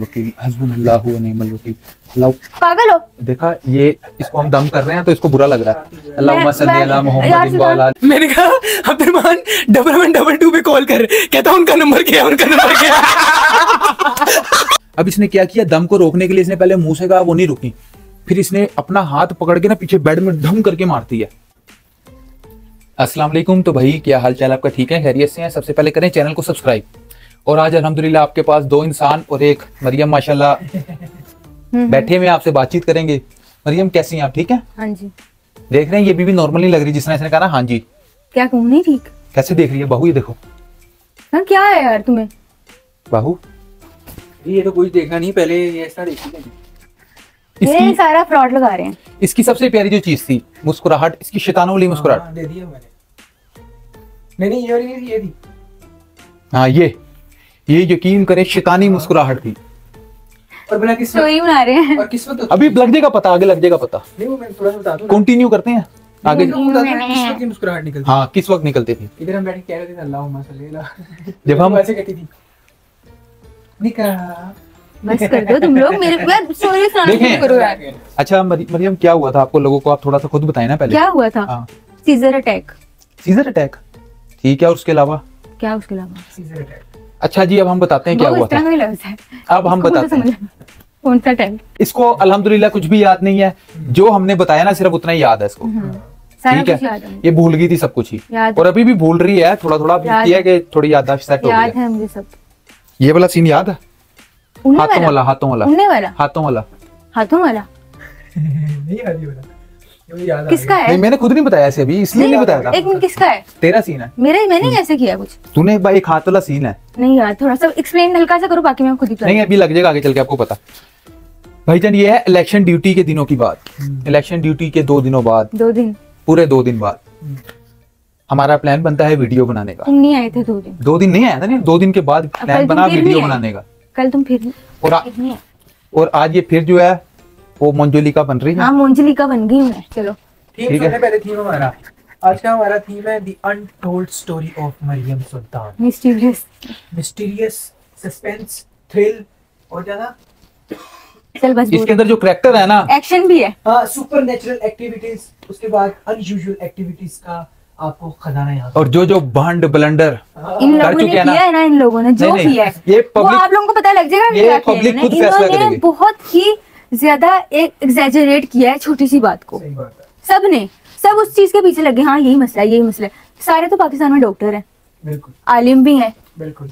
वकील, हस्बुनल्लाहु व निअमल वकील। अल्लाह पागल हो? देखा, ये इसको हम दम कर रहे हैं तो इसको बुरा लग रहा है। अल्लाहुम्मा सल्ली अला मुहम्मद व अला। मैंने कहा अब्दुलरहमान 1112 पे कॉल कर, कहता उनका नंबर क्या, उनका नंबर क्या। अब इसने क्या किया, दम को रोकने के लिए इसने पहले मुंह से कहा, वो नहीं रुकी, फिर इसने अपना हाथ पकड़ के ना पीछे बेड में धम करके मारती है। अस्सलाम वालेकुम। तो भाई क्या हाल चाल आपका, ठीक है, खैरियत से हैं? सबसे पहले करें चैनल को सब्सक्राइब। और आज अल्हम्दुलिल्लाह आपके पास दो इंसान और एक मरियम माशाल्लाह बैठे हुए आपसे बातचीत करेंगे। मरियम कैसी हैं आप, ठीक है? हाँ जी। देख रहे हैं ये भी नॉर्मल नहीं लग रही, जिसने इसने कहा ना हाँ जी। क्या कहूँ, नहीं ठीक? कैसे देख रही है बहू, ये देखो। हाँ, क्या है यार तुम्हें? बहू ये तो कुछ देखा नहीं, पहले ये ऐसा देखी ये सारा फ्रॉड लगा रहे हैं। इसकी सबसे प्यारी जो चीज थी मुस्कुराहट, इसकी शैतानों वाली मुस्कुराहट। दे दिया मैंने। नहीं ये थी। हाँ, ये यकीन करें शैतानी मुस्कुराहट थी। और बिना किस्मत स्टोरी बना रहे हैं। और किस्मत तो अभी लग जाएगा पता, आगे लग जाएगा पता। नहीं, वो मैं थोड़ा सा बता दूं। कंटिन्यू करते हैं आगे। किस्मत की मुस्कुराहट निकलती। हाँ, किस वक्त निकलती थी? इधर हम बैठ के कह रहे थे अल्लाहुम्मा सल्ली अला, जब हम ऐसे कहती थी निकाह। बस कर दो तुम लोग, मेरे यार स्टोरी सुनाना शुरू करो यार। अच्छा मरियम, क्या हुआ था आपको लोगों को, आप थोड़ा सा खुद बताएं ना पहले। क्या हुआ था? हाँ। Scissor attack. सीजर अटैक, ठीक है, और उसके अलावा? क्या उसके अलावा? Seizure attack. अच्छा जी, अब हम बताते हैं क्या हुआ था। अब हम बताते हैं। कौन सा टाइम? इसको अल्हम्दुलिल्लाह कुछ भी याद नहीं है, जो हमने बताया ना सिर्फ उतना ही याद है इसको। सारा ठीक कुछ याद है, है। ये भूल गई थी सब कुछ ही, याद और अभी भी भूल रही है थोड़ा थोड़ा। किया है कि थोड़ी याददाश्त सेट हो गई याद है मुझे सब। ये वाला सीन याद है? उड़ने हाथों वाला, हाथों वाला, उड़ने वाला, हाथों वाला, हाथों वाला। नहीं याद ही वाला, ये याद आ किसका नहीं, है? मैंने खुद नहीं बताया ऐसे, अभी इसलिए नहीं बताया था। एक मिनट, किसका है? तेरा सीन है, मैंने कैसे किया कुछ? तूने एक बार एक हाथ वाला सीन है। नहीं यार, थोड़ा सा एक्सप्लेन हल्का सा करो, बाकी मैं खुद ही नहीं, अभी लग जाएगा आगे चल के आपको पता। भाईजान, ये है इलेक्शन ड्यूटी के दिनों की बात। इलेक्शन ड्यूटी के 2 दिनों बाद, 2 दिन, पूरे 2 दिन बाद हमारा प्लान बनता है वीडियो बनाने का। तुम नहीं आए थे 2 दिन। 2 दिन नहीं आया था, नहीं 2 दिन के बाद कल प्लान तुम बना फिर वीडियो नहीं आए। बनाने का। कल तुम फिर नहीं आए। और आज ये फिर जो है वो मंजुलिका बन रही है। हाँ, मंजुलिका बन गई मैं। चलो थीम ठीक है। सुनने पहले। थीम हमारा आज का हमारा थीम है the untold story of Mariam Sultan. Mysterious, mysterious, suspense, thrill और ज्यादा चल बस इसके अंदर जो करैक्टर है ना, एक्शन भी है। हाँ, सुपर नेचुरल एक्टिविटीज, उसके बाद अनयूजुअल एक्टिविटीज का आपको खजाना यहाँ और जो भंड ब्लंडर इन कर लोगों ने चुके हैं ना। किया है ना, इन लोगों ने जो नहीं, किया है ये वो public- आप लोगों को पता लग जाएगा ये क्या किया public इन्होंने। खुद फैसला इन्होंने करेगी। बहुत ही ज्यादा एग्जैजरेट किया है छोटी सी बात को। सही बात है, सबने सब उस चीज के पीछे लगे। हाँ, यही मसला है, यही मसला है। सारे तो पाकिस्तान में डॉक्टर हैं, बिल्कुल आलिम भी हैं, बिल्कुल।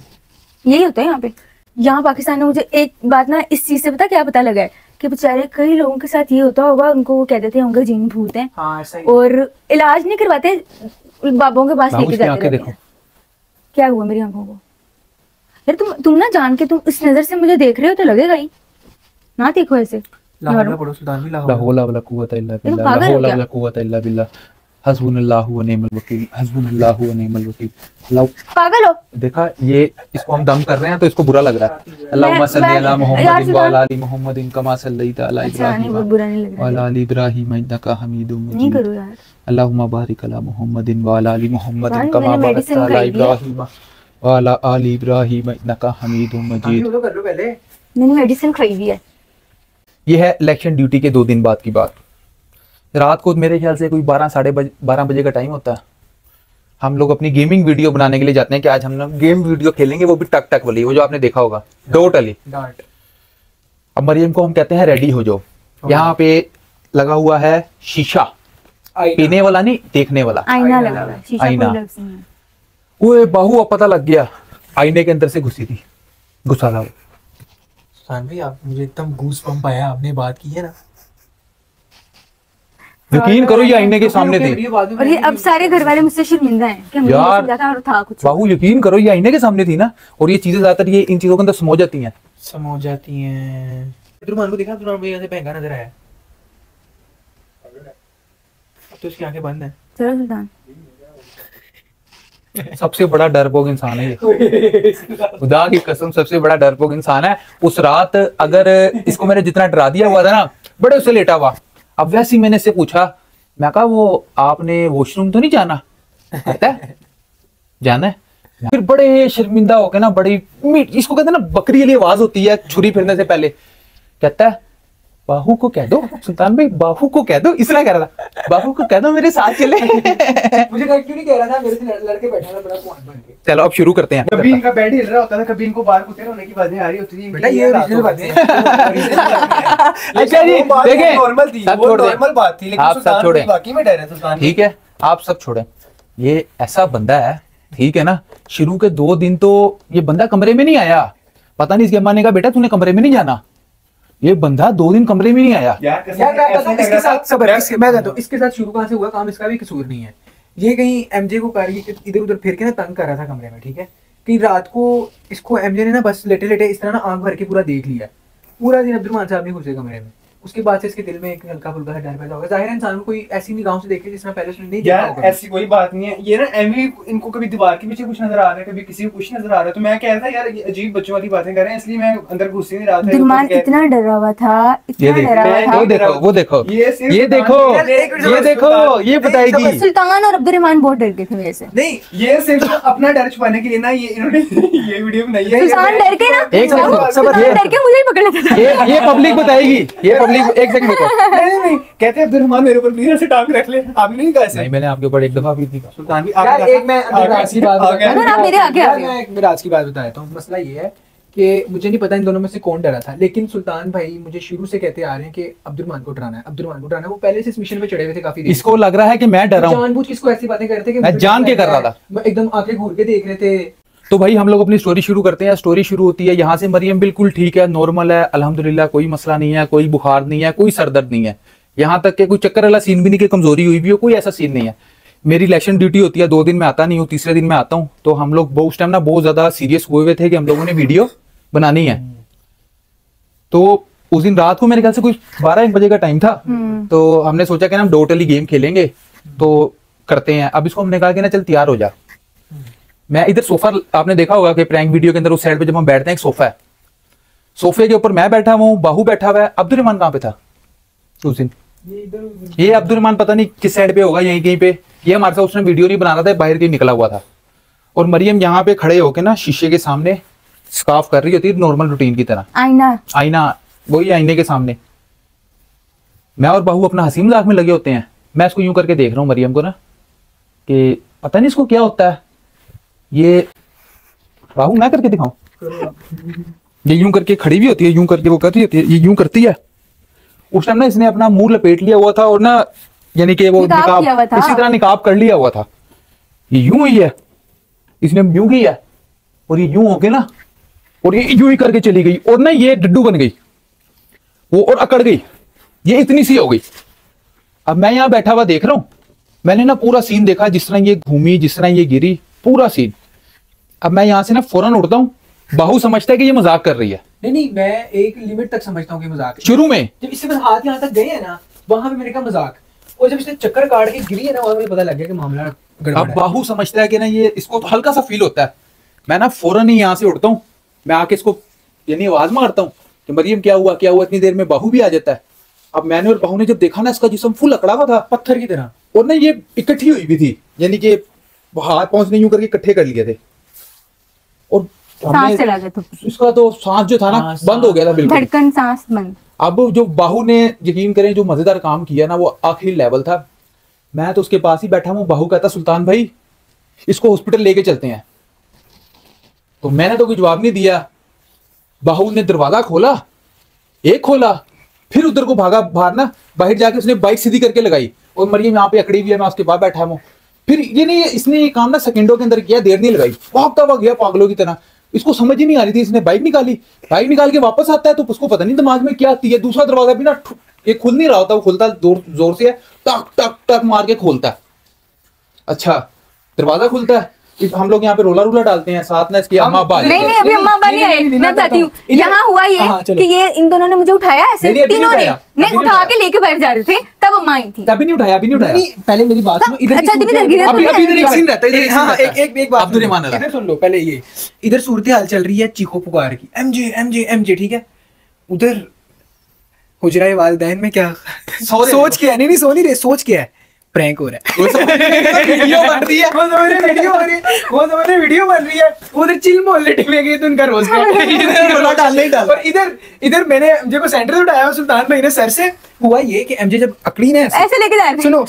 यही होता है यहाँ पे। यहाँ पाकिस्तान में मुझे एक बात ना इस चीज से क्या पता लगा है कि बेचारे कई लोगों के साथ ये होता होगा, उनको वो कहते थे उनके जिन भूत हैं, हाँ सही। और इलाज नहीं करवाते, बाबों के पास बाबू लेके की जाते आंखें रहते देखो। हैं। क्या हुआ मेरी आंखों को? यार तुम ना जान के तुम इस नजर से मुझे देख रहे हो तो लगेगा ही ना, देखो ऐसे। लाहौल पढ़ो सुल्तान भी ला लाहौल। हौला वला कुव्वता इल्ला तुम बिल्लाह, पागल ला हो हौला क्या? वला कुव्वता इल्ला बिल्लाह, हस्बुनल्लाहु व निअमल वकील, हस्बुनल्लाहु व निअमल वकील। अल्लाह पागल हो? देखा, ये इसको हम दम कर रहे हैं तो इसको बुरा लग रहा है। अल्लाहुम्मा सल्ली अला मुहम्मद व अला आलि मुहम्मद कमा सल्लैता अला अच्छा, नहीं, वो इब्राहीम बुरा नहीं लग व अला रहा। आलि इब्राहीम इन्नका हमीदुम नहीं मजीद। करो यार। अल्लाहुम्मा बारिक अला मुहम्मद व अला आलि मुहम्मद भाई, कमा मैंने बारकता medicine अला खाई भी है। इब्राहीम व अला आलि इब्राहीम इन्नका हमीदुम मजीद। लो कर लो पहले। मैंने मेडिसिन खाई भी है। ये है इलेक्शन ड्यूटी के 2 दिन बाद की बात। रात को मेरे ख्याल से कोई 12 बजे का टाइम होता है। हम लोग अपनी गेमिंग वीडियो बनाने के लिए जाते हैं कि आज हम लोग गेम वीडियो खेलेंगे, वो भी टक टक वाली, वो जो आपने देखा होगा, डोट वाली। डांट। अब मरियम को हम कहते हैं रेडी हो जाओ। यहाँ पे लगा हुआ है शीशा, पीने वाला नहीं, देखने वाला। आईना लगा हुआ है, शीशा आईना। कोई लफ्ज़ नहीं है। ओए बाहू, अब पता लग गया, आईने के अंदर से घुसी थी, घुसा था वो। सुल्तान भाई, आप मुझे एकदम गूस बम्प आया, आपने बात की है ना। यकीन करो ये आईने के सामने थी। और ये अब सारे घर वाले मुझसे शर्मिंदा हैं कि हमने यार, ये समझा था और था कुछ। बाहू यकीन करो ये आईने के सामने थी ना, और ये चीजें ज्यादातर ये इन चीजों के अंदर समो जाती हैं। समो जाती हैं। अब्दुलरहमान को देखा, अब्दुलरहमान भाई ऐसे महंगा नजर आया। अब तो उसकी आंखें बंद हैं। चलो सुल्तान, सबसे बड़ा डरपोक इंसान है ये, खुदा की कसम सबसे बड़ा डरपोक इंसान है। उस रात अगर इसको मैंने जितना डरा दिया हुआ था ना, बड़े उससे लेटा हुआ। अब वैसे ही मैंने इससे पूछा, मैं कहा वो आपने वॉशरूम तो नहीं जाना? कहता है जाना है। फिर बड़े शर्मिंदा होके ना, बड़ी इसको कहते हैं ना बकरी वाली आवाज होती है छुरी फिरने से पहले, कहता है बाहू को कह दो सुल्तान भाई, बाहू को कह दो, इसलिए कह रहा था बाहू को कह दो मेरे साथ चले। मुझे क्यों नहीं कह रहा था, मेरे से लड़के बैठा था बड़ा पॉइंट बन के। चलो अब शुरू करते हैं। कभी इनका बेड हिल रहा होता था, कभी इनको बाहर कुत्ते होने की बातें आ रही होती थी। बेटा ये ओरिजिनल बातें हैं। अच्छा जी देखें, नॉर्मल थी, सब वो छोड़ दें, नॉर्मल बात थी, लेकिन आप सब सुल्तान छोड़ें, वाकई में डर है सुल्तान। ठीक है आप सब छोड़ें। ये ऐसा बंदा है, ठीक है ना, शुरू के 2 दिन तो ये बंदा कमरे में नहीं आया, पता नहीं इसके अम्मा ने कहा बेटा तूने कमरे में नहीं जाना, ये बंदा 2 दिन कमरे में नहीं आया। यार इसके साथ सबर, मैं कहता हूँ इसके साथ शुरू कहाँ से हुआ काम, इसका भी कसूर नहीं है। ये कहीं एमजे को इधर उधर फिर के ना तंग कर रहा था कमरे में, ठीक है। कहीं रात को इसको एमजे ने ना बस लेटे लेटे इस तरह ना आंख भर के पूरा देख लिया, पूरा दिन अब्दुल साहब नहीं घुसे कमरे में। उसके बाद से इसके दिल में एक हल्का फुल्का डर पैदा होगा। जाहिर है इंसान को कोई ऐसी निगाहों से देखे जिसने पहले उसने नहीं देखा होगा। ऐसी कोई बात नहीं है, ये ना एमी इनको कभी दीवार के पीछे कुछ नजर आ रहा है, कभी किसी को कुछ नजर आ रहा है, तो मैं कह रहा था यार ये अजीब बच्चों वाली बातें कर रहे हैं, इसलिए मैं अंदर घुस ही नहीं रहा था। दिलमान इतना डरा हुआ था, ये इतना डरा हुआ था। वो देखो वो देखो ये सिर्फ ये देखो ये देखो, ये बताएगी। सुल्तान और अब्दुर्रहमान बहुत डर गए थे मेरे से। नहीं ये सिर्फ अपना डर छुपाने के लिए ना ये इन्होंने ये वीडियो बनाई है। सुल्तान डर के ना, एक सेकंड, सुल्तान डर के मुझे ही पकड़ लेता था। ये पब्लिक बताएगी, ये पब्लिक, एक सेकंड देखो। नहीं कहते अब्दुल मेरे ऊपर प्लीज ऐसे टांग रख ले, आपने नहीं कहा ऐसे। नहीं मैंने आपके ऊपर एक दफा भी थी। सुल्तान भी यार एक मैं राज की बात आगे अगर आप मेरे आगे आ गए। मैं एक राज की बात बताता हूँ। मसला ये है कि मुझे नहीं पता इन दोनों में से कौन डरा था, लेकिन सुल्तान भाई मुझे शुरू से कहते आ रहे हैं कि अब्दुर्रहमान को डराना है, अब्दुर्रहमान को डराना है। वो पहले से इस मिशन पे चढ़े हुए थे काफी देर। इसको लग रहा है कि मैं डरा हूं, जानबूझ के इसको ऐसी बातें कर रहे थे कि मैं जान के कर रहा था, एकदम आंखें घूर के देख रहे थे। तो भाई हम लोग अपनी स्टोरी शुरू करते हैं। स्टोरी शुरू होती है यहाँ से, मरियम बिल्कुल ठीक है, नॉर्मल है, अल्हम्दुलिल्लाह, कोई मसला नहीं है, कोई बुखार नहीं है, कोई सर दर्द नहीं है, यहाँ तक कि कोई चक्कर वाला सीन भी नहीं कि कमजोरी हुई भी हो, कोई ऐसा सीन नहीं है। मेरी इलेक्शन ड्यूटी होती है, 2 दिन में आता नहीं हूँ, तीसरे दिन में आता हूँ। तो हम लोग उस टाइम ना बहुत ज्यादा सीरियस हुए हुए थे कि हम लोगों ने वीडियो बनानी है। तो उस दिन रात को मेरे ख्याल से कुछ 12-1 बजे का टाइम था, तो हमने सोचा कि ना हम टोटली गेम खेलेंगे, तो करते हैं। अब इसको हमने कहा कि ना चल तैयार हो जा। मैं इधर सोफा, आपने देखा होगा कि प्रैंक वीडियो के अंदर उस साइड पे जब हम बैठते हैं एक सोफा है, सोफे के ऊपर मैं बैठा हूँ, बाहू बैठा हुआ है। अब्दुर्रहमान कहाँ पे था उस दिन? ये अब्दुर्रहमान पता नहीं किस साइड पे होगा, यहीं कहीं पे। ये हमारे साथ उसने वीडियो नहीं बना रहा था, बाहर कहीं निकला हुआ था। और मरियम यहाँ पे खड़े होके ना शीशे के सामने स्कार्फ कर रही होती है, नॉर्मल रूटीन की तरह। आईना वही आईने के सामने मैं और बाहू अपना हंसी मजाक में लगे होते हैं। मैं इसको यूं करके देख रहा हूँ मरियम को ना, कि पता नहीं इसको क्या होता है। ये बाहू मैं करके दिखाऊं, ये यूं करके खड़ी भी होती है, यूं करके वो कर रही होती है, ये यूं करती है। उस टाइम ना इसने अपना मुंह लपेट लिया हुआ था और ना यानी कि वो निकाब इसी तरह निकाब कर लिया हुआ था। ये यूं ही है, इसने यूं की है और ये यूं होके ना, और ये यूं ही करके चली गई और ना ये डड्डू बन गई वो, और अकड़ गई, ये इतनी सी हो गई। अब मैं यहाँ बैठा हुआ देख रहा हूँ, मैंने ना पूरा सीन देखा, जिस तरह ये घूमी, जिस तरह ये गिरी, पूरा सीन। अब मैं यहाँ से ना फौरन उठता हूँ, बाहू समझता है कि ये मजाक कर रही है। नहीं मैं एक लिमिट तक समझता हूँ कि मजाक है। शुरू में जब इससे बस हाथ यहाँ तक गए हैं ना, वहां पे मैंने कहा मजाक, और जब इसने चक्कर काट के गिरी है ना, वहां मुझे पता लग गया कि मामला गड़बड़ अब है। बाहू समझता है कि ना ये, इसको तो हल्का सा फील होता है। मैं ना फौरन ही यहाँ से उठता हूँ, मैं आके इसको यानी आवाज मारता हूँ कि मरियम क्या हुआ क्या हुआ। इतनी देर में बाहू भी आ जाता है। अब मैंने और बाहू ने जब देखा ना, इसका जिस्म फुल अकड़ा हुआ था पत्थर की तरह, और ना ये इकट्ठी हुई भी थी, यानी कि हाथ पहुंचने यूं करके इकट्ठे कर लिए थे। और सांस चला गया था, इसका तो सांस जो था ना बंद हो गया था बिल्कुल, धड़कन सांस बंद। अब जो बाहू ने, यकीन करें, जो मजेदार काम किया ना, वो आखिरी लेवल था। मैं तो उसके पास ही बैठा हूँ, बाहू कहता सुल्तान भाई इसको हॉस्पिटल लेके चलते हैं। तो मैंने तो कोई जवाब नहीं दिया। बाहू ने दरवाजा खोला, एक खोला, फिर उधर को भागा बाहर ना, बाहर जाके उसने बाइक सीधी करके लगाई, और मरियम यहाँ पे अकड़ी हुई है, मैं उसके पास बैठा हूँ। फिर ये नहीं, इसने ये काम ना सेकंडों के अंदर किया, देर नहीं लगाई, भागता हुआ गया पागलों की तरह। इसको समझ ही नहीं आ रही थी, इसने बाइक निकाली, बाइक निकाल के वापस आता है तो उसको पता नहीं दिमाग में क्या आती है। दूसरा दरवाजा भी ना ये खुल नहीं रहा होता, वो खुलता जोर से है, टक टक टक मार के खोलता है। अच्छा दरवाजा खुलता है, हम लोग यहाँ पे रोला रोला डालते हैं, साथ ना इसकी अम्मा अब्बा। नहीं अभी अम्मा अब्बा नहीं आए, मैं बताती हूँ। यहाँ हुआ ये कि ये इन दोनों ने मुझे उठाया ऐसे, तीनों ने नहीं उठा के लेके बैठ जा रहे थे, तब अम्मा आई थी। अभी नहीं उठाया, अभी नहीं उठाया। पहले मेरी बात सुनो, इधर अच्छा इधर एक सीन रहता है, एक बात अब्दुर्रहमान वाला। इधर सुन लो पहले। ये इधर सूरत हाल चल रही है चीखो पुकार की, एमजे एमजे एमजे, ठीक है। उधर हुजरा वालिदैन में क्या सोच क्या है, नहीं सो नहीं रहे, सोच क्या है, प्रैंक हो रहा है, वीडियो बन रही है, वो समझ रहे वीडियो बन रही है, उधर चिल मोहल्ले में गए तो उनका रोज और इधर मैंने एमजे को सेंटर से उठाया सुल्तान भाई ने सर से। हुआ ये कि एमजे जब अकड़ी ना ऐसे लेके जा रहे सुनो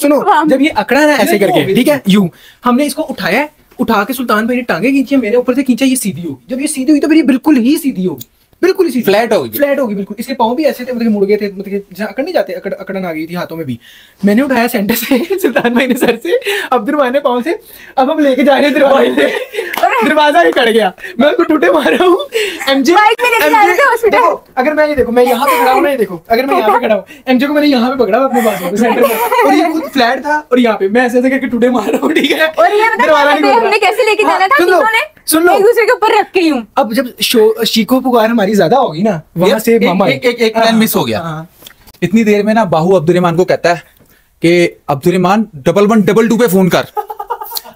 जब ये अकड़ा ना ऐसे करके, ठीक है, यूं हमने इसको उठाया, उठा के सुल्तान भाई ने टांगे खींची, मेरे ऊपर से खींचा, ये सीधी होगी। जब ये सीधी हुई तो मेरी बिल्कुल ही सीधी होगी, बिल्कुल ही फ्लैट होगी, फ्लैट होगी बिल्कुल। इसके पाँव भी ऐसे थे, मतलब मुड़ गए थे, मतलब जहाँ अकड़ नहीं जाते, अकड़न आ गई थी हाथों में भी। मैंने उठाया सेंटर से सुल्तान भाई ने सर से, अब्दुल ने पाँव से, अब हम लेके जा रहे हैं दरवाजे से, दरवाजा ही कट गया, मैं उसको टूटे मार रहा हूँ। एमजे देखो, अगर मैं ये देखो, मैं यहाँ पे खड़ा हूँ ना, ये देखो अगर मैं यहाँ पे खड़ा हूँ, एमजे को मैंने यहाँ पे पकड़ा अपने पास में सेंटर में, और ये खुद फ्लैट था, और यहाँ पे मैं ऐसे ऐसे करके टूटे मार रहा हूँ, ठीक है। और ये हमने कैसे लेके जाना था, सुन लो एक दूसरे के ऊपर रख के यूं। अब जब शीको पुकार हमारी ज्यादा होगी ना, वहां से मामा एक प्लान मिस हो गया। इतनी देर में ना बाहू अब्दुर्रहमान को कहता है कि अब्दुर्रहमान 1112 पे फोन कर।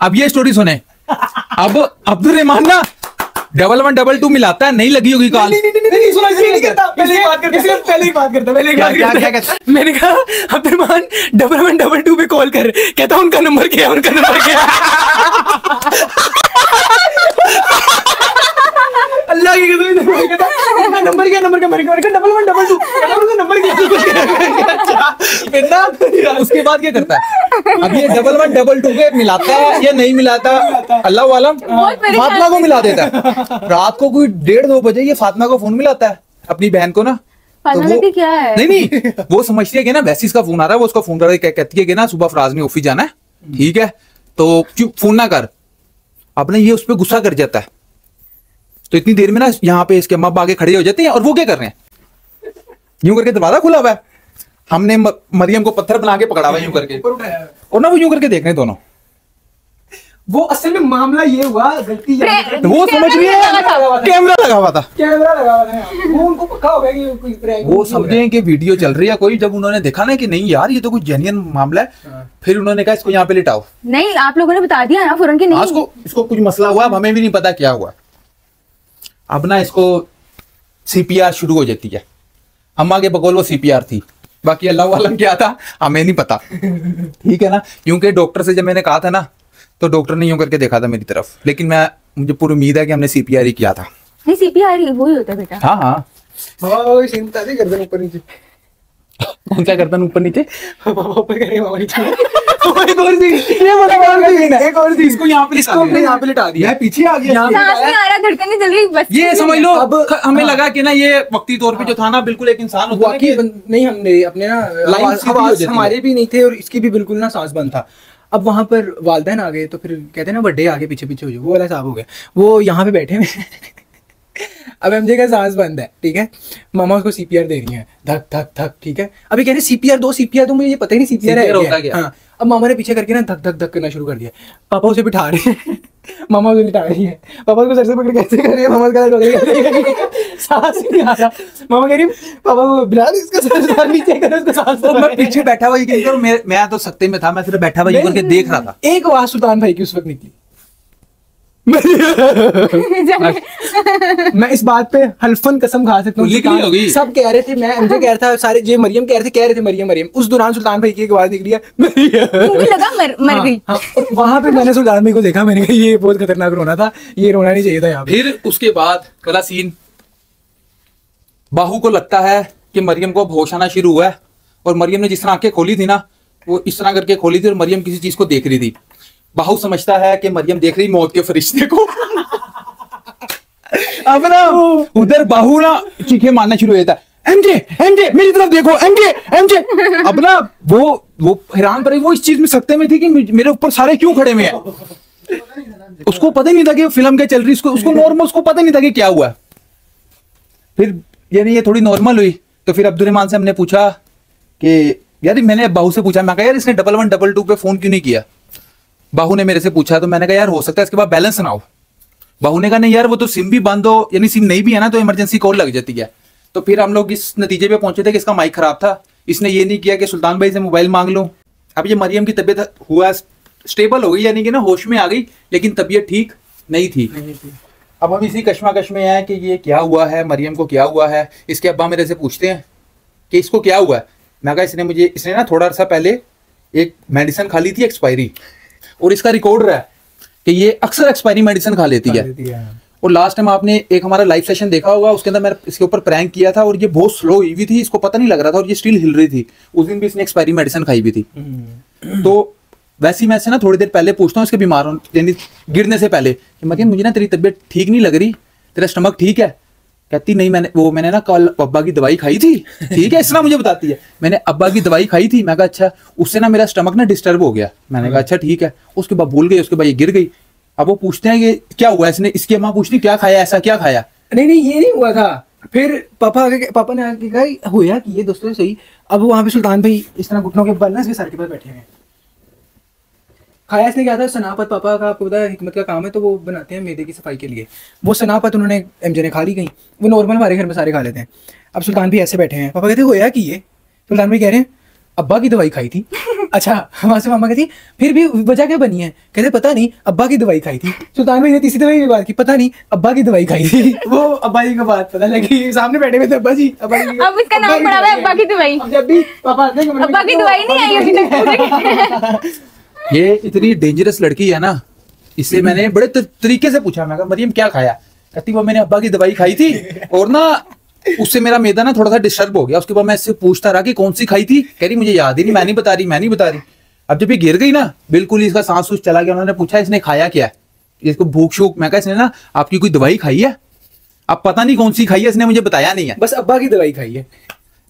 अब ये स्टोरी सुने, अब अब्दुर्रहमान ना 1112 मिलाता है, नहीं लगी होगी कॉल। पहले मैंने कहा अब्दुर्रहमान 1112 पे कॉल कर, कहता उनका नंबर क्या, उनका नंबर क्या। अल्लाह की कसम, नंबर क्या, नंबर क्या, मैंने कहा 1112 नंबर क्या। उसके बाद क्या करता है, अब ये 1112 पे मिलाता है या नहीं मिलाता, अल्लाह वालम। फातिमा को मिला देता है, रात को कोई 1:30-2 बजे ये फातिमा को फोन मिलाता है अपनी बहन को ना। तो वो क्या है? नहीं वो समझती है कि ना वैसे इसका फोन आ रहा है, वो उसका फोन कर रहा है, कहती है कि ना सुबह फराज ने ऑफिस जाना है, ठीक है, तो क्यों फोन ना कर। अब ना ये उस पर गुस्सा कर जाता है, तो इतनी देर में ना यहाँ पे इसके अम्मा आगे खड़े हो जाते हैं, और वो क्या कर रहे हैं, यूं करके दरवाजा खुला हुआ है, हमने मरियम को पत्थर बना के पकड़ा हुआ यूं करके, और ना वो यूं करके देख रहे हैं दोनों। वो असल में मामला ये हुआ, गलती वो समझ रही है कैमरा लगा हुआ था, कैमरा लगा हुआ था, वो उनको पक्का हो गया कि कोई प्रैंक, वो समझे कि वीडियो चल रही है कोई। जब उन्होंने देखा ना कि नहीं यार ये तो कोई जेन्युइन मामला है, फिर उन्होंने कहा इसको यहाँ पे लिटाओ। नहीं आप लोगों ने बता दिया ना फौरन कि नहीं, इसको कुछ मसला हुआ, अब हमें भी नहीं पता क्या हुआ। अब ना इसको सीपीआर शुरू हो जाती है, अम्मा के बकौल वो सीपीआर थी, बाकी अल्लाह वालम क्या था हमें नहीं पता, ठीक है ना। क्योंकि डॉक्टर से जब मैंने कहा था ना, तो डॉक्टर ने यूं करके देखा था मेरी तरफ, लेकिन मुझे पूरी उम्मीद है कि हमने सीपीआर ही किया था। नहीं सीपीआर वो ही होता है बेटा। हाँ हाँ, गर्दन ऊपर नीचे, कौन सा गर्दन ऊपर नीचे, ऊपर करेंगे मामा नीचे। एक और चीज, इसको यहाँ पे लिटा दिया है, पीछे आ गया, सांस नहीं आ रहा, धड़कन नहीं चल रही, बस ये समझ लो। अब हमें लगा कि ना ये वक्ती तौर पे जो था ना, बिल्कुल एक इंसान होता है कि नहीं, हमने अपने ना आवाज हमारे भी नहीं थे, और इसकी भी बिल्कुल ना सांस बंद था। अब वहां पर वालदैन आ गए, तो फिर कहते हैं ना बड्डे आगे पीछे पीछे हो जाओ, वो वाला साहब हो गया, वो यहाँ पे बैठे हुए। अब एमजे का सांस बंद है, ठीक है, मामा उसको सीपीआर दे रही है, धक धक धक, ठीक है। अभी कह रहे सीपीआर दो, मुझे ये पता ही नहीं सीपीआर है क्या। हाँ, अब मामा ने पीछे करके ना धक धक धक करना शुरू कर दिया, पापा उसे बिठा रहे हैं, मामा उसे लिटा रही है, पापा उसको सर से पकड़ कैसे कर रही है, मामा सांस नहीं आ रहा, मामा कह रही पापा को बिला दे, इसका सर नीचे करो, उसका सांस। मैं पीछे बैठा हुआ, मैं तो सकते में था, मैं सिर्फ बैठा हुआ करके देख रहा था। एक आवाज सुल्तान भाई की उस वक्त निकली, मैं इस बात पे हल्फन कसम खा सकता हूँ, सब कह रहे थे, मैं एमजे कह रहा था, सारे जे मरियम कह रहे थे मरियम मरियम। उस दौरान सुल्तान भाई की एक आवाज निकली है, लगा मर गई। वहां पे मैंने सुल्तान भाई को देखा, मैंने कहा ये बहुत खतरनाक रोना था, ये रोना नहीं चाहिए था यहाँ पे। फिर उसके बाद वाला सीन, बाहू को लगता है कि मरियम को होश आना शुरू हुआ है, और मरियम ने जिस तरह आंखें खोली थी ना, वो इस तरह करके खोली थी, और मरियम किसी चीज को देख रही थी। बाहू समझता है कि मरियम देख रही मौत के फरिश्ते को। अब ना उधर बाहू ना चीखे मारना शुरू हो जाता है, एमजे एमजे मेरी तरफ देखो, एमजे एमजे। अब ना वो हैरान पड़े, वो इस चीज में सकते में थी कि मेरे ऊपर सारे क्यों खड़े हुए हैं। उसको पता ही नहीं था कि फिल्म क्या चल रही, उसको नॉर्मल, उसको पता नहीं था कि क्या हुआ। फिर यानी ये थोड़ी नॉर्मल हुई, तो फिर अब्दुर्रहमान से हमने पूछा कि यार, मैंने बाहू से पूछा, मैं कहा यार इसने 1112 पे फोन क्यों नहीं किया। बाहू ने मेरे से पूछा, तो मैंने कहा यार हो सकता है इसके बाद बैलेंस ना हो। बाहू ने कहा नहीं यार, वो तो सिम भी बंद हो, यानी सिम नहीं भी है ना तो इमरजेंसी कॉल लग जाती है। तो फिर हम लोग इस नतीजे पे पहुंचे थे कि इसका माइक खराब था, इसने ये नहीं किया कि सुल्तान भाई से मोबाइल मांग लूं। अब ये मरियम की तबीयत हुआ स्टेबल हो गई, यानी कि ना होश में आ गई, लेकिन तबीयत ठीक नहीं थी। अब हम इसी कश्मकश में हैं कि ये क्या हुआ है, मरियम को क्या हुआ है। इसके अब्बा मेरे से पूछते हैं कि इसको क्या हुआ है। मैं कहा इसने ना थोड़ा अर्सा पहले एक मेडिसिन खा ली थी एक्सपायरी, और इसका रिकॉर्ड रहा है कि ये अक्सर एक्सपायरी मेडिसिन खा लेती है। और लास्ट टाइम आपने एक हमारा लाइव सेशन देखा होगा, उसके अंदर मैंने इसके ऊपर प्रैंक किया था और ये बहुत स्लो हुई हुई थी, इसको पता नहीं लग रहा था और ये स्टिल हिल रही थी। उस दिन भी इसने एक्सपायरी मेडिसिन खाई हुई थी। तो वैसे मैं से ना थोड़ी देर पहले पूछता हूँ इसके बीमार होने यानी गिरने से पहले कि मरियम मुझे ना तेरी तबीयत ठीक नहीं लग रही, तेरा स्टमक ठीक है? कहती नहीं, मैंने ना कल अब्बा की दवाई खाई थी। ठीक है, इतना मुझे बताती है, मैंने अब्बा की दवाई खाई थी। मैं कहा अच्छा, उससे ना मेरा स्टमक ना डिस्टर्ब हो गया। मैंने कहा अच्छा ठीक है। उसके बाद भूल गई, उसके बाद ये गिर गई। अब वो पूछते हैं कि क्या हुआ इसने, इसकी अम्मा पूछती क्या खाया, ऐसा क्या खाया? नहीं ये नहीं हुआ था। फिर पापा ने आके कहा हुआ कि ये दोस्तों सही। अब वहाँ पे सुल्तान भाई इस तरह घुटनों के बल ना इसके सर के पास बैठे हैं। खाया इसने क्या था, सनापत। पापा का आपको पता है हिकमत का काम है, तो वो बनाते हैं मैदे की सफाई के लिए। वो सनापत उन्होंने एमजे ने खा ली गई। वो नॉर्मल हमारे घर में सारे खा लेते हैं। अब सुल्तान भी ऐसे बैठे हैं। पापा कहते होया कि ये, सुल्तान भाई कह रहे हैं अब्बा की दवाई खाई थी। अच्छा, वहां से मामा कहती फिर भी वजह क्या बनी है? कहते पता नहीं, अब्बा की दवाई खाई थी। सुल्तान भाई ने तीसरी दवाई की बात की, पता नहीं अब्बा की दवाई खाई थी। वो अब्बा जी का बात पता लगी, सामने बैठे हुए थे अब्बा जी। अब इसका नाम पड़ा हुआ है अब्बा की दवाई। जब भी पापा आते हैं अब्बा की दवाई नहीं आई अभी तक। ये इतनी डेंजरस लड़की है ना, इससे मैंने बड़े तरीके से पूछा। मैं कहा मरियम क्या खाया? कहती वो मैंने अब्बा की दवाई खाई थी और ना उससे मेरा मैदा ना थोड़ा सा डिस्टर्ब हो गया। उसके बाद मैं इससे पूछता रहा कि कौन सी खाई थी। कह रही मुझे याद ही नहीं, मैं नहीं बता रही। अब जब ये गिर गई ना, बिल्कुल ही इसका सांस सूस चला गया। उन्होंने पूछा इसने खाया क्या है, इसको भूख शूख। मैं कहा इसने ना आपकी कोई दवाई खाई है? अब पता नहीं कौन सी खाई है, इसने मुझे बताया नहीं है, बस अब्बा की दवाई खाई है।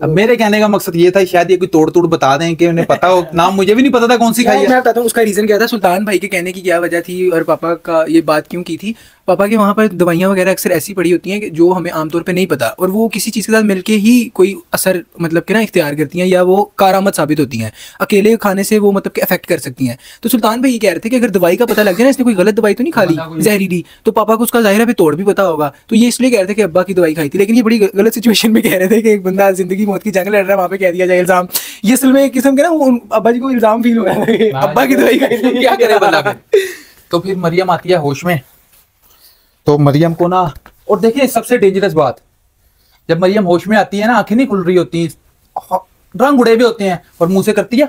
अब मेरे कहने का मकसद ये था शायद ये कोई तोड़ बता दें कि उन्हें पता हो। नाम मुझे भी नहीं पता था कौन सी खाई है। मैं बताता हूँ उसका रीजन क्या था। सुल्तान भाई के कहने की क्या वजह थी और पापा का ये बात क्यों की थी। पापा के वहाँ पर दवाइयाँ वगैरह अक्सर ऐसी पड़ी होती हैं कि जो हमें आमतौर पे नहीं पता, और वो किसी चीज़ के साथ मिलके ही कोई असर मतलब कि ना इख्तियार करती हैं, या वो कारामद साबित होती हैं। अकेले खाने से वो मतलब कि अफेक्ट कर सकती हैं। तो सुल्तान भाई ये कह रहे थे कि अगर दवाई का पता लग जाए ना, इसने कोई गलत दवाई तो नहीं खा ली जहरीली, तो पापा को उसका जाहिर है तोड़ भी पता होगा। तो ये इसलिए कह रहे थे कि अब्बा की दवाई खाई थी। लेकिन ये बड़ी गलत सिचुएशन में कह रहे थे कि एक बंदा जिंदगी मौत की जंग लड़ रहा है, वहाँ पे कह दिया जाए इल्जाम। ये असल में एक किस्म के ना अब्बा जी को इल्जाम फील हो रहा है, अब्बा की दवाई खाई थी, क्या करे बंदा फिर। तो फिर मरियम आती है होश में। तो मरियम को ना, और देखिए सबसे डेंजरस बात, जब मरियम होश में आती है ना, आंखें नहीं खुल रही होती, रंग उड़े हुए होते हैं, और मुंह से करती है,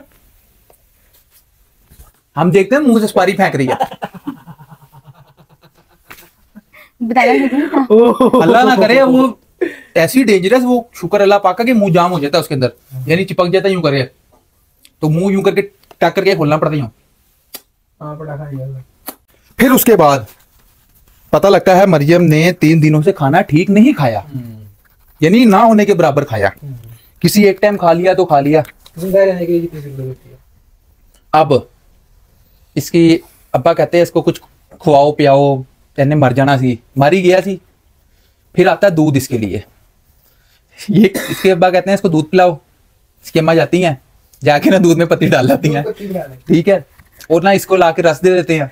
हम देखते हैं मुंह से सुपारी फेंक रही है। अल्लाह ना करे वो ऐसी डेंजरस, वो शुक्र अल्लाह पाक का कि मुंह जाम हो जाता है उसके अंदर, यानी चिपक जाता है यूं करे, तो मुंह यूं करके टक करके खोलना पड़ता है। फिर उसके बाद पता लगता है मरियम ने 3 दिनों से खाना ठीक नहीं खाया, यानी ना होने के बराबर खाया। किसी एक टाइम खा लिया तो खा लिया। अब इसकी अब्बा कहते हैं इसको कुछ खुआओ पियाओ, कहने मर जाना सी, मर ही गया सी। फिर आता है दूध इसके लिए। ये इसके अब्बा कहते हैं इसको दूध पिलाओ। इसकी अम्मा जाती हैं, जाके ना दूध में पत्ती डाल जाती हैं, ठीक है, और ना इसको लाके रस दे देते हैं।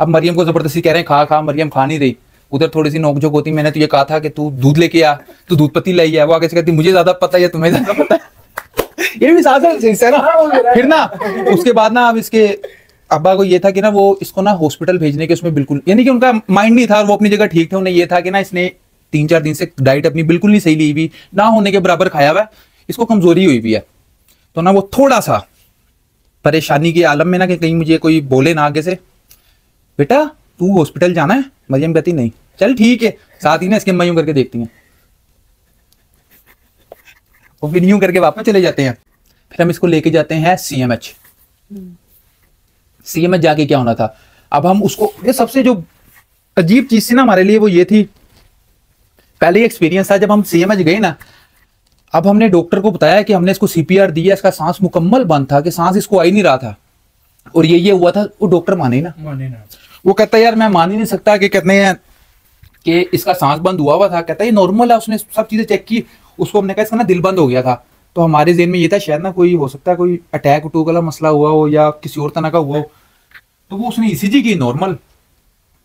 अब मरियम को जबरदस्ती कह रहे हैं खा, मरियम खा नहीं रही। उधर थोड़ी सी नोकझोंक होती, मैंने तुझे कहा था कि तू दूध लेके आ, तू दूध पत्ती लाई है। वो आगे से कहती मुझे ज्यादा पता है, तुम्हें ज्यादा पता है। ये भी साथ है ना। फिर ना उसके बाद ना अब इसके अब्बा को ये था कि ना वो इसको ना हॉस्पिटल भेजने के उसमें बिल्कुल, यानी कि उनका माइंड नहीं था, और वो अपनी जगह ठीक थे। उन्हें ये था कि ना इसने 3-4 दिन से डाइट अपनी बिल्कुल नहीं सही ली हुई, ना होने के बराबर खाया हुआ है, इसको कमजोरी हुई हुई है। तो ना वो थोड़ा सा परेशानी के आलम में ना कि कहीं मुझे कोई बोले ना आगे से बेटा तू हॉस्पिटल जाना है। मरियम कहती नहीं, चल ठीक है। साथ ही ना इसके अम्मा यूं करके देखती हैं, वो फिर यूं करके वापस चले जाते हैं। फिर हम इसको लेके जाते हैं CMH। CMH जाके क्या होना था, अब हम उसको, ये सबसे जो अजीब चीज थी ना हमारे लिए वो ये थी, पहले एक्सपीरियंस था जब हम CMH गए ना, अब हमने डॉक्टर को बताया कि हमने इसको CPR दिया, इसका सांस मुकम्मल बंद था, कि सांस इसको आ ही नहीं रहा था, और ये हुआ था। वो डॉक्टर माने ना, वो कहता है यार मैं मान ही नहीं सकता कि कहते हैं कि इसका सांस बंद हुआ था। कहता है ये नॉर्मल है, उसने सब चीजें चेक की। उसको हमने कहा इसका ना दिल बंद हो गया था। तो हमारे ज़हन में ये था शायद ना कोई हो सकता है कोई अटैक उटूक वाला मसला हुआ हो या किसी और तरह का हुआ हो। तो वो उसने ECG की नॉर्मल,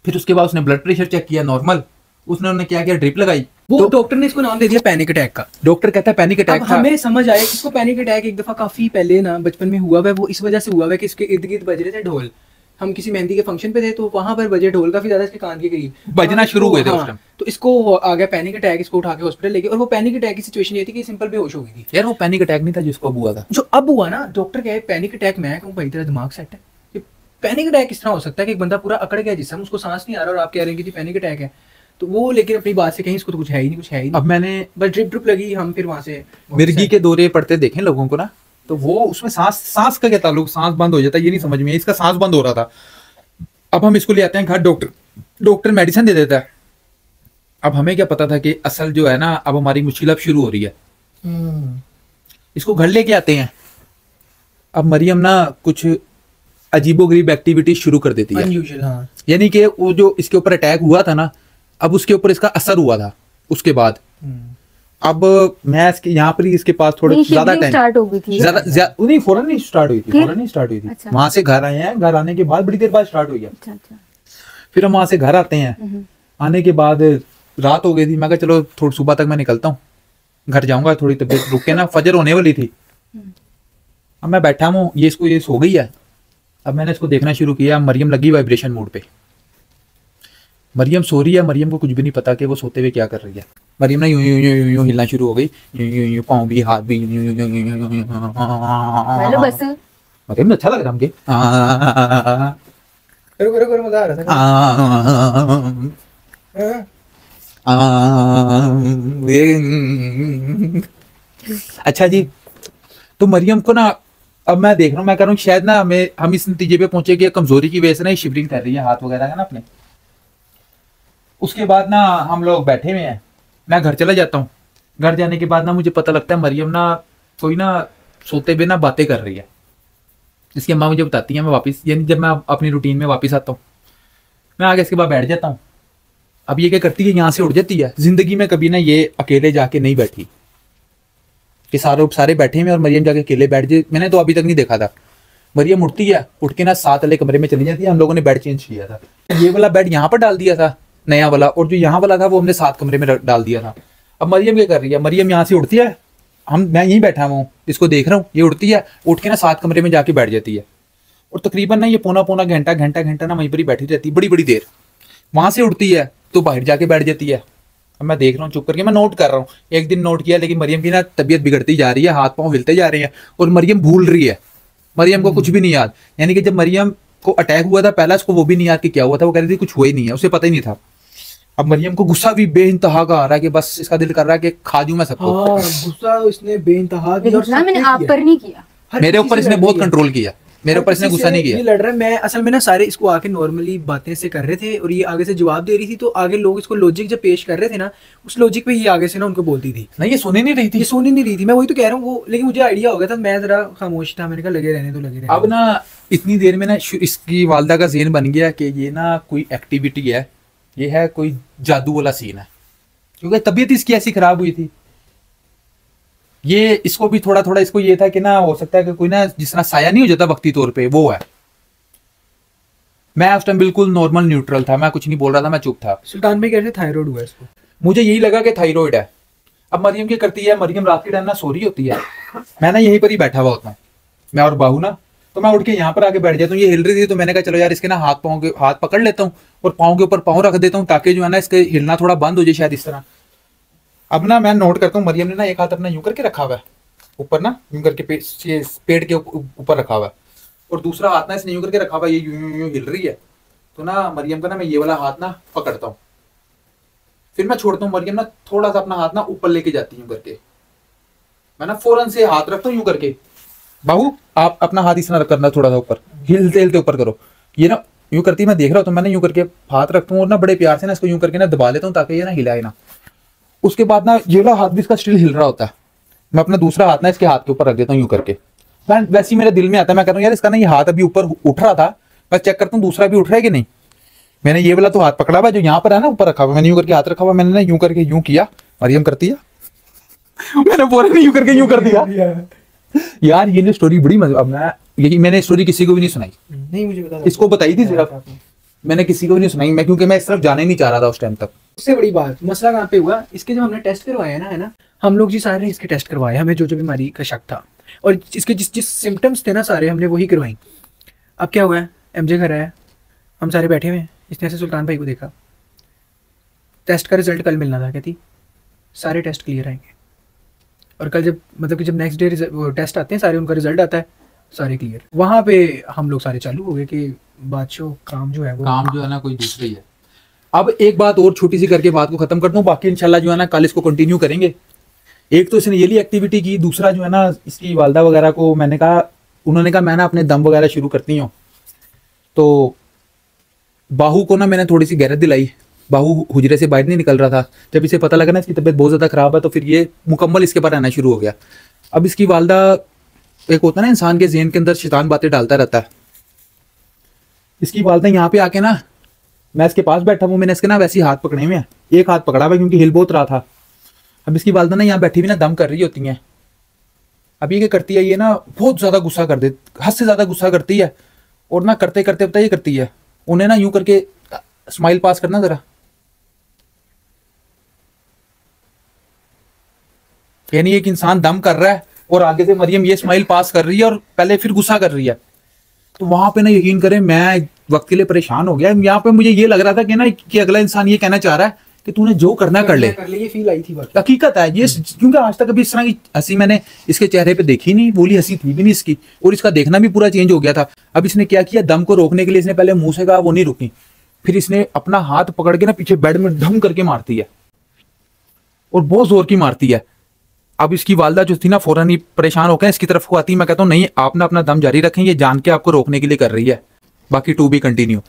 फिर उसके बाद उसने ब्लड प्रेशर चेक किया नॉर्मल, उसने क्या किया ड्रिप लगाई। वो तो डॉक्टर ने इसको नाम दे दिया पैनिक अटैक का। डॉक्टर कहता है पैनिक अटैक था। हमें समझ आया इसको पैनिक अटैक एक दफा काफी पहले ना बचपन में हुआ है, वो इस वजह से हुआ है कि इसके इर्द गिर्द बज रहे थे ढोल। हम किसी मेहंदी के फंक्शन पे थे तो वहां पर बजे ढोल काफी ज्यादा इसके कान के करीब बजना शुरू हुए थे उस टाइम। तो इसको आ गया पैनिक अटैक, इसको उठा के हॉस्पिटल लेके, और वो पैनिक अटैक की सिचुएशन ये थी कि सिंपल बेहोश हो गई थी। यार वो पैनिक अटैक नहीं था जिसको अब हुआ था। जो अब हुआ ना, डॉक्टर कहे पैनिक अटैक, मैं कहूँ भाई तेरा दिमाग सेट है, पैनिक अटैक किस तरह हो सकता है कि एक बंदा पूरा अकड़ गया जिसम, उसको सांस नहीं आ रहा और आप कह रहे हैं कि पैनिक अटैक है। तो वो लेकिन अपनी बात से कहीं इसको तो कुछ है ही नहीं, कुछ है ही नहीं। अब मैंने बस ड्रिप ड्रिप लगी, हम फिर वहां से मिर्गी के दौरे पड़ते देखे लोगों को ना, तो वो उसमें सांस का क्या ताल्लुक, सांस बंद हो जाता है, ये नहीं समझ में, इसका सांस बंद हो रहा था। अब हम इसको ले आते हैं घर, डॉक्टर मेडिसिन दे देता है। अब हमें क्या पता था कि असल जो है ना, अब हमारी मुश्किल अब शुरू हो रही है। इसको घर लेके आते हैं। अब मरियम ना कुछ अजीबोगरीब एक्टिविटी शुरू कर देती है, अनयूजुअल। हाँ, यानी कि वो जो इसके ऊपर अटैक हुआ था ना, अब उसके ऊपर इसका असर हुआ था उसके बाद। अब मैं इसके यहाँ पर ही इसके पास थोड़ा ज्यादा टाइम स्टार्ट हो गई थी, नहीं फौरन नहीं स्टार्ट हुई थी, फौरन नहीं स्टार्ट हुई थी। अच्छा। वहां से घर आए हैं, घर आने के बाद बड़ी देर बाद स्टार्ट हुई है। अच्छा अच्छा। फिर हम वहां से घर आते हैं, आने के बाद रात हो गई थी। मैं कहा चलो थोड़ी सुबह तक मैं निकलता हूँ, घर जाऊंगा, थोड़ी तबीयत रुक के ना, फजर होने वाली थी। अब मैं बैठा हूँ, ये सो गई है। अब मैंने इसको देखना शुरू किया, मरियम लगी वाइब्रेशन मोड पे, मरियम सो रही है। मरियम को कुछ भी नहीं पता कि वो सोते हुए क्या कर रही है। मरियम ना यूं यूं यूं यूं यूं हिलना शुरू हो गई, यूं यूं यूं, पाँव भी, हाथ भी, यूं यूं यूं यूं यूं यूं यूं। हेलो बस मरियम अच्छा लग रहा हमके। करो करो करो, मजा आ रहा था। अच्छा जी, तो मरियम को ना अब मैं देख रहा हूँ, मैं कह रहा हूँ शायद ना हम इस नतीजे पे पहुंचे कि कमजोरी की वजह से ना ये शिवरिंग कर रही है, हाथ वगैरह है ना अपने। उसके बाद ना हम लोग बैठे हुए हैं, मैं घर चला जाता हूँ। घर जाने के बाद ना मुझे पता लगता है मरियम ना कोई ना सोते हुए ना बातें कर रही है, जिसकी अम्मा मुझे बताती है। मैं वापस, यानी जब मैं अपनी रूटीन में वापस आता हूँ, मैं आगे इसके बाद बैठ जाता हूँ। अब ये क्या करती है, यहाँ से उठ जाती है। जिंदगी में कभी ना ये अकेले जाके नहीं बैठी कि सारे बैठे हुए और मरियम जाके अकेले बैठ जाए, मैंने तो अभी तक नहीं देखा था। मरियम उठती है, उठ के ना साथ वाले कमरे में चली जाती है। हम लोगों ने बेड चेंज किया था, ये वाला बेड यहाँ पर डाल दिया था नया वाला, और जो यहाँ वाला था वो हमने साथ कमरे में डाल दिया था। अब मरियम क्या कर रही है, मरियम यहाँ से उठती है, मैं यहीं बैठा हूँ, इसको देख रहा हूँ, ये उठती है, उठ के ना साथ कमरे में जाके बैठ जाती है। और तकरीबन ना ये पौना घंटा ना वहीं पर ही बैठी रहती है, बड़ी देर। वहां से उठती है तो बाहर जाके बैठ जाती है। अब मैं देख रहा हूँ चुप करके, मैं नोट कर रहा हूँ। एक दिन नोट किया, लेकिन मरियम की ना तबीयत बिगड़ती जा रही है, हाथ पांव हिलते जा रहे हैं और मरियम भूल रही है। मरियम को कुछ भी नहीं याद, यानी कि जब मरियम को अटैक हुआ था पहला, उसको वो भी नहीं याद कि क्या हुआ था। वो कह रही थी कुछ हुआ ही नहीं है, उसे पता ही नहीं था। अब मरियम को गुस्सा भी बेइंतहा का आ रहा है कि बस इसका दिल कर रहा है कि खा दूं मैं सबको। गुस्सा इसने बेइंतहा किया, और मैंने आप पर नहीं किया, मेरे ऊपर इसने बहुत कंट्रोल किया, मेरे ऊपर इसने गुस्सा नहीं किया। ये लड़ रहा है, मैं असल में ना सारे इसको आके नॉर्मली बातें से कर रहे थे और ये आगे से जवाब दे रही थी, तो आगे लोग इसको लॉजिक जब पेश कर रहे थे ना, उस लॉजिक पे ये आगे से ना उनको बोलती थी। नहीं, ये सुनी नहीं रही थी, ये सुनी नहीं रही थी, मैं वही तो कह रहा हूँ वो। लेकिन मुझे आइडिया हो गया था, मैं जरा खामोश था, मैंने कहा लगे रहने तो लगे रहने। अब ना इतनी देर में ना इसकी वालदा का ज़हन बन गया कि ये ना कोई एक्टिविटी है, ये है कोई जादू वाला सीन है, क्योंकि तबीयत इसकी ऐसी खराब हुई थी। ये इसको भी थोड़ा थोड़ा इसको ये था कि ना हो सकता है कि कोई ना जिस तरह साया नहीं हो जाता वक्ती तौर पे, वो है। मैं उस टाइम बिल्कुल नॉर्मल न्यूट्रल था, मैं कुछ नहीं बोल रहा था, मैं चुप था। सुल्तान भाई कहते थायराइड हुआ इसको, मुझे यही लगा कि थायराइड है। अब मरियम क्या करती है, मरियम रात के टाइम ना सो रही होती है, मैं ना यहीं पर ही बैठा हुआ होता हूँ, मैं और बाहू ना, तो मैं उठ के यहाँ पर आके बैठ जाता हूँ। ये हिल रही थी तो मैंने कहा चलो यार इसके ना हाथ पकड़ लेता हूँ और पाँव के ऊपर पाँव रख देता हूँ, ताकि जो है ना इसके हिलना थोड़ा बंद हो जाए शायद इस तरह। अब ना मैं नोट करता हूँ, मरियम ने ना एक हाथ अपना यूं करके रखा हुआ है ऊपर ना, यूं करके पेट के ऊपर रखा हुआ है, और दूसरा हाथ ना इसने यूं करके रखा हुआ है, ये यूं हिल रही है। तो ना मरियम का ना मैं ये वाला हाथ ना पकड़ता हूँ, फिर मैं छोड़ता हूँ। मरियम ना थोड़ा सा अपना हाथ ना ऊपर लेके जाती हूँ करके, मैं ना फौरन से हाथ रखता हूँ यूं करके। बाहू आप अपना हाथ इस तरह करना, थोड़ा सा ऊपर हिलते हिलते ऊपर करो। ये ना यूं करती, मैं देख रहा हूँ, तो मैंने यूं करके हाथ रखता हूँ और ना बड़े प्यार से ना इसको यूं करके ना दबा लेता हूँ ताकि ये ना हिलाए ना। उसके बाद ना ये वाला हाथ भी इसका स्टिल हिल रहा होता है, मैं अपना दूसरा हाथ ना इसके हाथ के ऊपर रख देता हूँ यूं करके। वैसे ही मेरे दिल में आता है, मैं कह रहा हूँ यार इसका ना ये हाथ अभी ऊपर उठ रहा था, मैं चेक करता हूँ दूसरा भी उठ रहा है कि नहीं। मैंने ये वाला तो हाथ पकड़ा हुआ जो यहाँ पर है ना ऊपर रखा हुआ, मैंने यूं करके हाथ रखा हुआ, मैंने ना यूं करके यूं किया, मरियम करती है मैंने पूरा यूं करके यूं कर दिया। यार ये स्टोरी बड़ी मजा, अब मैंने स्टोरी किसी को भी नहीं सुनाई, नहीं मुझे पता, इसको बताई थी सिर्फ, मैंने किसी को भी नहीं सुनाई, मैं क्योंकि मैं इस तरफ जाने नहीं चाह रहा था उस टाइम तक। उससे बड़ी बात मसला कहाँ पे हुआ, इसके जब हमने टेस्ट करवाया ना, है ना, हम लोग जी सारे इसके टेस्ट करवाए, हमें जो जो बीमारी का शक था और इसके जिस सिम्टम्स थे ना सारे हमने वही करवाई। अब क्या हुआ है, एमजे घर आया, हम सारे बैठे हुए हैं, इसने ऐसे सुल्तान भाई को देखा। टेस्ट का रिजल्ट कल मिलना था, कहती सारे टेस्ट क्लियर आएंगे। और कल जब मतलब कि जब नेक्स्ट डे टेस्ट आते हैं सारे, उनका रिजल्ट आता है सारे क्लियर। वहाँ पे हम लोग सारे चालू हो गए कि बादशाह काम जो है वो काम जो है ना कोई दूसरा ही है। अब एक बात और छोटी सी करके बात को खत्म कर दूं, बाकी इंशाल्लाह जो है ना कल इसको कंटिन्यू करेंगे। एक तो इसने ये ली एक्टिविटी की, दूसरा जो है ना इसकी वालदा वगैरह को मैंने कहा, उन्होंने कहा मैं ना अपने दम वगैरह शुरू करती हूँ। तो बाहू को ना मैंने थोड़ी सी गैरत दिलाई। बाहू हुजरे से बाहर नहीं निकल रहा था। जब इसे पता लगा ना इसकी तबीयत बहुत ज़्यादा ख़राब है, तो फिर ये मुकम्मल इसके पास रहना शुरू हो गया। अब इसकी वालदा, एक होता है ना इंसान के ज़हन के अंदर शैतान बातें डालता रहता है। इसकी वालदा यहाँ पे आके ना, मैं इसके पास बैठा हूँ, मैंने इसके ना वैसे ही हाथ पकड़े हुए हैं, एक हाथ पकड़ा हुआ क्योंकि हिल बहुत रहा था। अब इसकी वालदा ना यहाँ बैठी हुई ना दम कर रही होती हैं। अब ये क्या करती है, ये ना बहुत ज़्यादा गुस्सा कर दे, हद से ज़्यादा गुस्सा करती है। और ना करते करते पता ये करती है, उन्हें ना यूं करके स्माइल पास करना जरा, यानी एक इंसान दम कर रहा है और आगे से मरियम ये स्माइल पास कर रही है और पहले फिर गुस्सा कर रही है। तो वहां पे ना यकीन करें मैं वक्त के लिए परेशान हो गया। यहाँ पे मुझे ये लग रहा था कि ना कि अगला इंसान ये कहना चाह रहा है कि तूने जो करना कर ले। ये फील आई थी बात। हकीकत है ये, क्योंकि आज तक कभी इस तरह की हंसी मैंने इसके चेहरे पे देखी नहीं, बोली हंसी थी भी नहीं इसकी, और इसका देखना भी पूरा चेंज हो गया था। अब इसने क्या किया, दम को रोकने के लिए इसने पहले मुंह से कहा, वो नहीं रुकी, फिर इसने अपना हाथ पकड़ के ना पीछे बेड में धम करके मारती है और बहुत जोर की मारती है। अब इसकी वालदा जो थी ना फौरन ही परेशान होकर इसकी तरफ को आती। मैं कहता हूँ नहीं, आप ना अपना दम जारी रखें, ये जान के आपको रोकने के लिए कर रही है। बाकी टू बी कंटिन्यू।